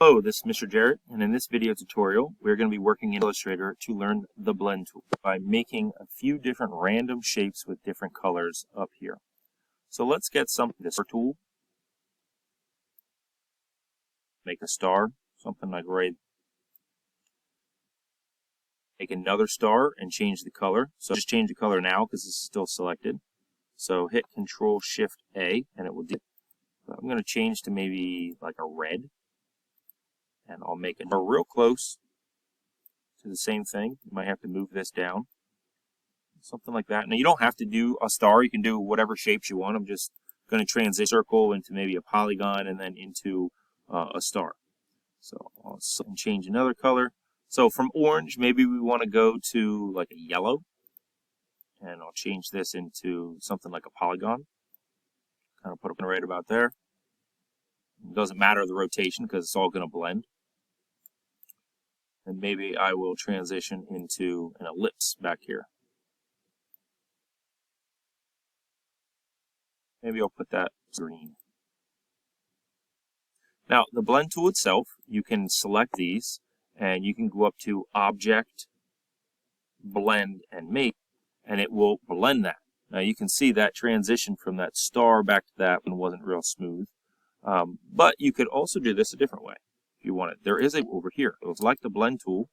Hello, this is Mr. Jarrett, and in this video tutorial, we're going to be working in Illustrator to learn the blend tool by making a few different random shapes with different colors up here. So let's get this tool. Make a star, something like right. Make another star and change the color. So just change the color now because this is still selected. So hit Control-Shift-A and it will do. So I'm going to change to maybe like a red. And I'll make it real close to the same thing. You might have to move this down. Something like that. Now you don't have to do a star. You can do whatever shapes you want. I'm just going to transition circle into maybe a polygon and then into a star. So I'll change another color. So from orange, maybe we want to go to like a yellow. And I'll change this into something like a polygon. Kind of put it right about there. It doesn't matter the rotation because it's all going to blend. And maybe I will transition into an ellipse back here. Maybe I'll put that green. Now, the blend tool itself, you can select these, and you can go up to Object, Blend, and Make, and it will blend that. Now, you can see that transition from that star back to that one wasn't real smooth. But you could also do this a different way. If you want it. There is a over here. It's like the blend tool.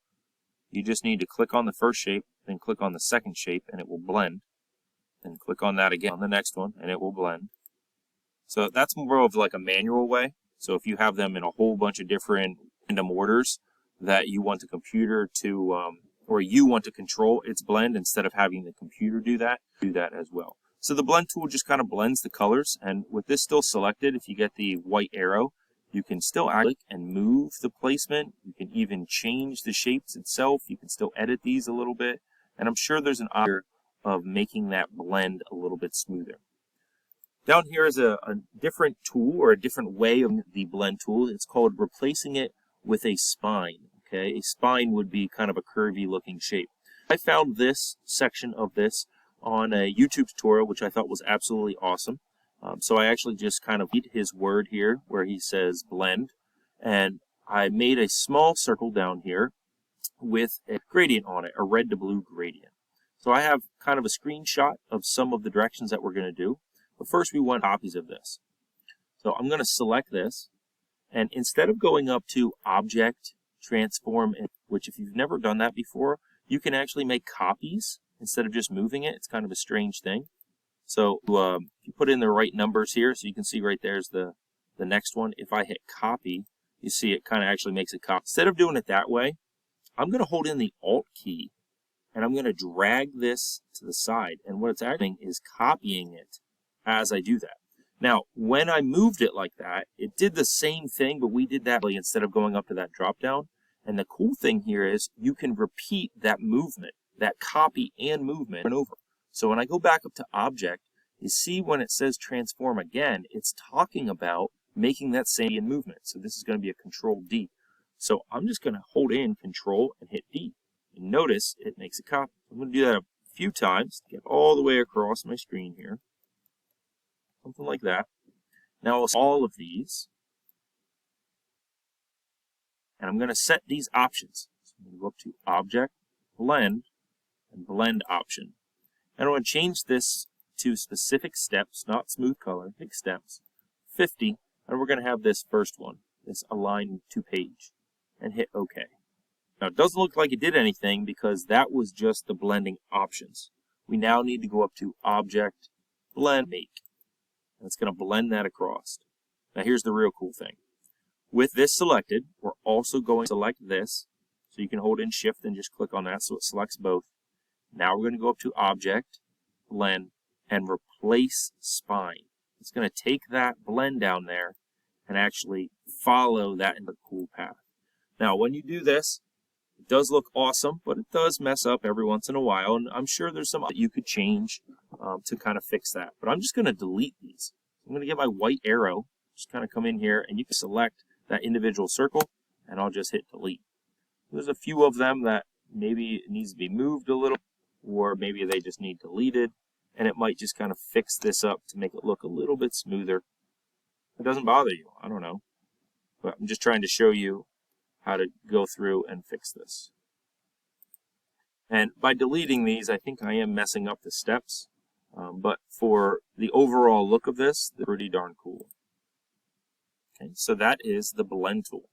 You just need to click on the first shape, then click on the second shape, and it will blend. Then click on that again on the next one, and it will blend. So that's more of like a manual way. So if you have them in a whole bunch of different random orders that you want the computer to, or you want to control its blend instead of having the computer do that as well. So the blend tool just kind of blends the colors, and with this still selected, if you get the white arrow, you can still click and move the placement. You can even change the shapes itself. You can still edit these a little bit. And I'm sure there's an option of making that blend a little bit smoother. Down here is a different tool or a different way of the blend tool. It's called replacing it with a spine. Okay, a spine would be kind of a curvy looking shape. I found this section of this on a YouTube tutorial, which I thought was absolutely awesome. So I actually just kind of read his word here where he says blend, and I made a small circle down here with a gradient on it, a red to blue gradient. So I have kind of a screenshot of some of the directions that we're going to do, but first we want copies of this. So I'm going to select this, and instead of going up to Object, Transform, which if you've never done that before, you can actually make copies instead of just moving it. It's kind of a strange thing. So if you put in the right numbers here, so you can see right there's the next one. If I hit copy, you see it kind of actually makes a copy. Instead of doing it that way, I'm going to hold in the Alt key, and I'm going to drag this to the side. And what it's actually doing is copying it as I do that. Now, when I moved it like that, it did the same thing, but we did that instead of going up to that drop down. And the cool thing here is you can repeat that movement, that copy and movement over and over. So when I go back up to Object, you see when it says Transform again, it's talking about making that same movement. So this is going to be a Control-D. So I'm just going to hold in Control and hit D. And notice it makes a copy. I'm going to do that a few times, get all the way across my screen here. Something like that. Now I'll select all of these. And I'm going to set these options. So I'm going to go up to Object, Blend, and Blend option. And I want to change this to specific steps, not smooth color, big steps, 50, and we're going to have this first one, this align to page, and hit OK. Now it doesn't look like it did anything because that was just the blending options. We now need to go up to Object, Blend, Make, and it's going to blend that across. Now here's the real cool thing. With this selected, we're also going to select this, so you can hold in Shift and just click on that so it selects both. Now we're going to go up to Object, Blend, and Replace Spine. It's going to take that blend down there and actually follow that in the cool path. Now when you do this, it does look awesome, but it does mess up every once in a while, and I'm sure there's some that you could change to kind of fix that. But I'm just going to delete these. I'm going to get my white arrow, just kind of come in here, and you can select that individual circle, and I'll just hit delete. There's a few of them that maybe it needs to be moved a little, or maybe they just need deleted, and it might just kind of fix this up to make it look a little bit smoother. It doesn't bother you, I don't know. But I'm just trying to show you how to go through and fix this. And by deleting these, I think I am messing up the steps. But for the overall look of this, they're pretty darn cool. Okay, so that is the blend tool.